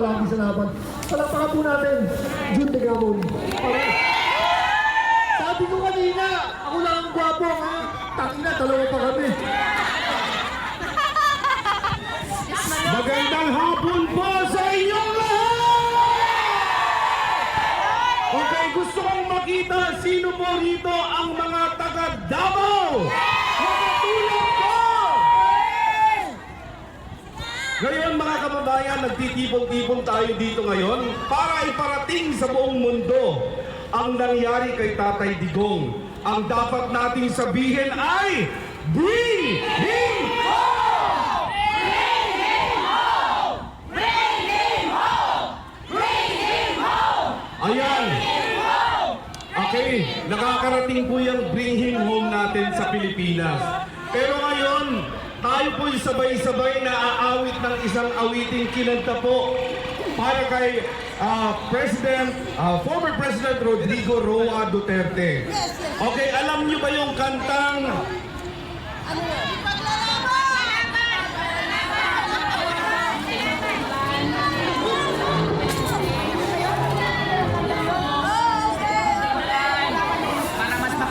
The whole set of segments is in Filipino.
palagi sa laban. Palakpakan po natin, Jun de Gamon. Sabi ko kanina, ako lang ang gwapo, ha? Tangina, dalawa pa kami. Magandang hapon po sa inyong lahat! Okay, gusto kong makita sino po rito ang mga taga Davao! Makatulong po! Ngayon mga kababayan, nagtitipon-tipon tayo dito ngayon para iparating sa buong mundo ang nangyari kay Tatay Digong. Ang dapat nating sabihin ay, bring him home! Bring him home! Bring him home! Bring him home! Ayan. Okay, nakakarating po yung bring him home natin sa Pilipinas. Pero ngayon, tayo po'y sabay-sabay na aawit ng isang awiting kinanta po para kay former President Rodrigo Roa Duterte. Okay, alam niyo ba yung kantang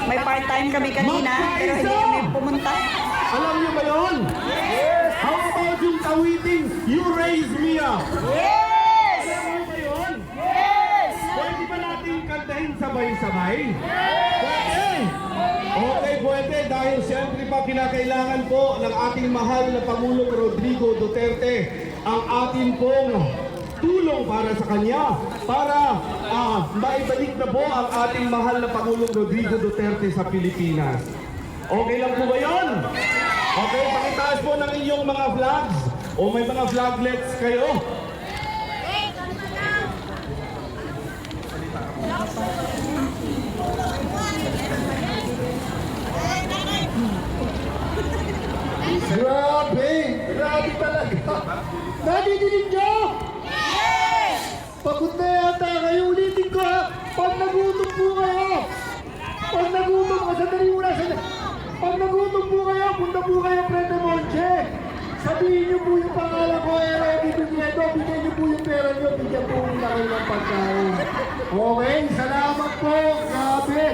May part-time kami kanina, pero hindi kami pumunta. alam niyo ba yun? Yes! How about yung awiting You Raise Me Up? Yes! Alam niyo ba yun? Yes! Pwede ba natin kantahin sabay-sabay? Pwede! Okay, pwede. Dahil siyempre pa kinakailangan po ng ating mahal na Pangulong Rodrigo Duterte ang atin pong tulong para sa kanya para maibalik na po ang ating mahal na Pangulong Rodrigo Duterte sa Pilipinas. Okay lang po ba yun? Okay, pakitaas po ng inyong mga flags o may mga flaglets kayo. Grabe! Grabe talaga! Nadidinig niyo? Yes! Pagod na yata kayo, ulitin ko ha! Pag nagutom po kayo! Pag nagutom ka, sandali muna, sandali! Pag nagutom po kayo, punta po kayo, Prete Monche! Sabihin niyo po yung pangalan ko, Erobi Duniedo, bigyan niyo po yung pera niyo, bigyan po nila kayo ng pagkain. Okay, salamat po, grabe!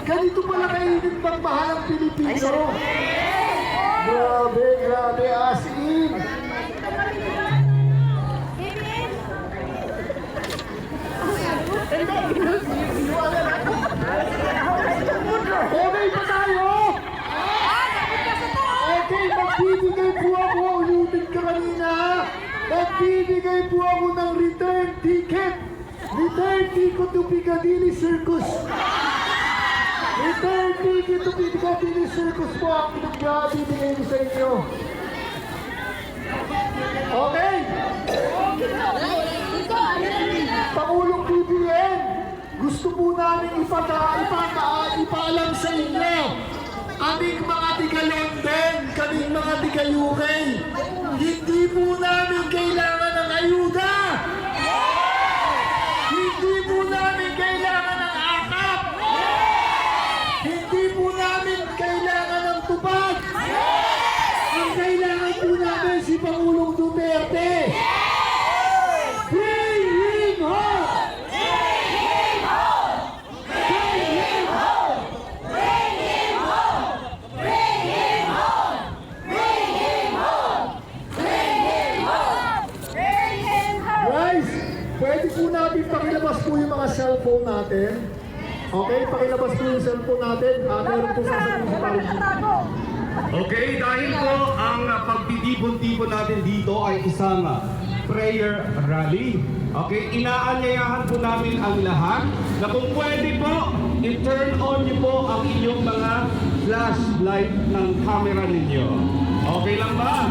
Ganito pala kainit magmahal ang Pilipino! Grabe, grabe, as in! Okay pa tayo? Okay, magbibigay po ako, ulitin ka kanina. Magbibigay po ako ng return ticket. Return ticket to Piccadilly Circus. Return ticket to Piccadilly Circus po ang bibigay ko sa inyo. Okay? Pangulong BBM, gusto po namin ipaalam sa inyo, aming mga tiga-London, kaming mga tiga-UK, hindi po namin kailangan ng ayuda! Hindi po namin kailangan ng akap! Hindi po namin kailangan ng tupad! Ang kailangan po namin si Pangulong Duterte! Bring him home! Guys, pwede po natin pakilabas po yung mga cellphone natin. Okay, pakilabas po yung cellphone natin. Meron po sasabihin sa parang Okay, dahil po ang pagtitipon-tipon natin dito ay isang prayer rally. Okay, inaanyayahan po namin ang lahat na kung pwede po, i-turn on niyo po ang inyong mga flashlight ng camera ninyo. Okay lang ba?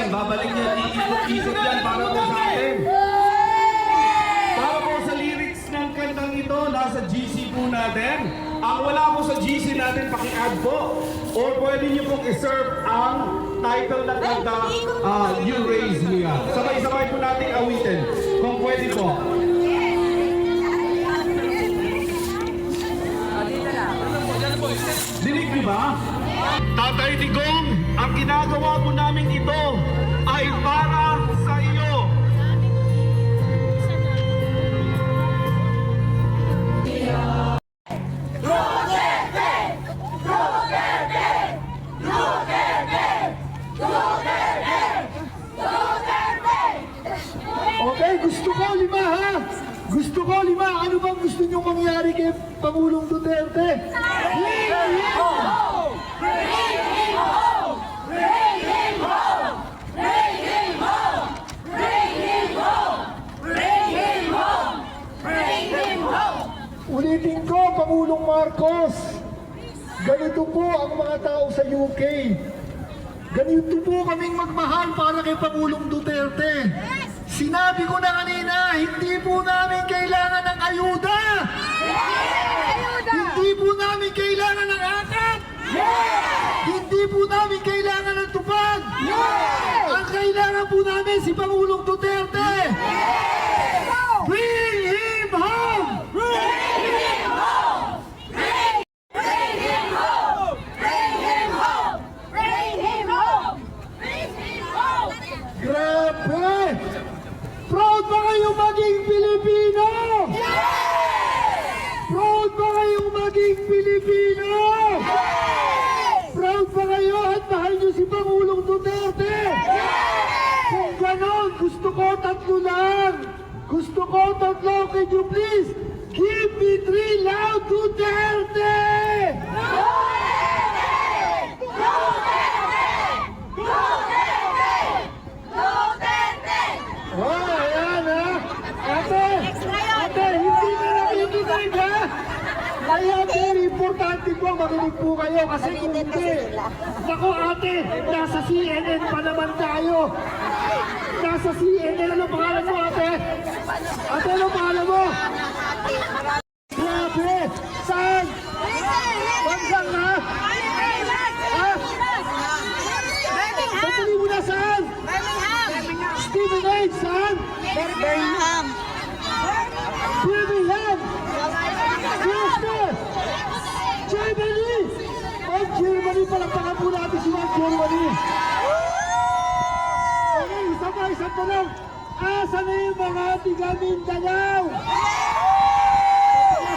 Babalik yan, iikot-ikot yan para po sa atin. Para po sa lyrics ng kantang ito, nasa GC po natin. Ang wala po sa GC natin, paki-add po. Or pwede nyo pong iserve ang title ng kanta, You Raise Me Up. Sabay-sabay po natin awitin. Kung pwede po. Dinig niyo ba? Tatay Digong, ang ginagawa po namin ito ay para sa iyo. Okay, gusto ko lima ha. Gusto ko lima. Ano bang gusto nyo mangyari kay Pangulong Duterte? Ulitin ko, Pangulong Marcos, ganito po ang mga tao sa UK. Ganito po kaming magmahal para kay Pangulong Duterte. Sinabi ko na kanina, hindi po namin kailangan ng ayuda. Hindi po namin kailangan ng akap. Hindi po namin kailangan ng tupad. Ang kailangan po namin si Pangulong Duterte. Bring him home! Grabe! Proud ba kayo maging Pilipino? Proud ba kayong maging Pilipino? Proud ba kayo at mahal niyo si Pangulong Duterte? Kung ganon, gusto ko tatlo lang. Gusto ko tatlo. Can you please give me 3 loud Duterte? Oh, ayan ha. Ate, hindi na nakikinig ha. Kaya very importante po makinig po kayo kasi kung hindi. Naku ate, nasa CNN pa naman tayo. Nasa CNN, ano pangalan mo ate? Ate, ano pangalan mo? Grabe! Saan? Bansang ha? Ha? Sandali mo na saan? Stephen A. Saan? Birmingham. Birmingham! Houston! Germany! Oh, Germany! Palakpakan po natin si Ma'am Germany! Okay, isa pa lang! Asa na yung mga tiga Mindanao?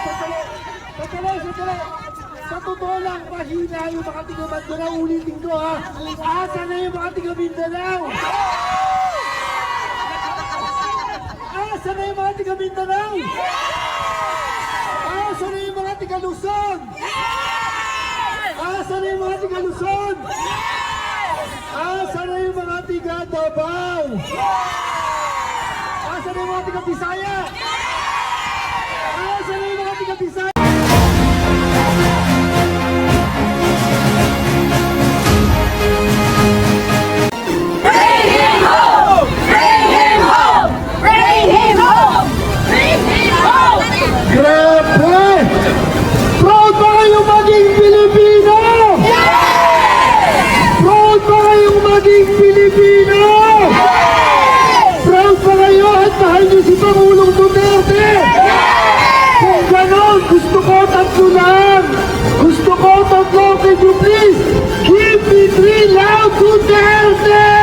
Sandali! Sa totoo lang, mahina yung mga tiga Mindanao. Ulitin ko ha! Asa na yung mga tiga Mindanao? Asa na yung mga tiga Mindanao? Asa na yung mga tiga Luzon? Asa na yung mga tiga Luzon? Asa na yung mga tiga Davao? Asa na yung mga tiga Bisaya? Asa na yung mga tiga Bisaya? Grabe! Proud ba kayong maging Pilipino? Proud ba kayong maging Pilipino? Proud ba kayo at mahal niyo si Pangulong Duterte? Kung ganon, gusto ko tatlo lang. Gusto ko tatlo. Can you please give me 3 loud Duterte?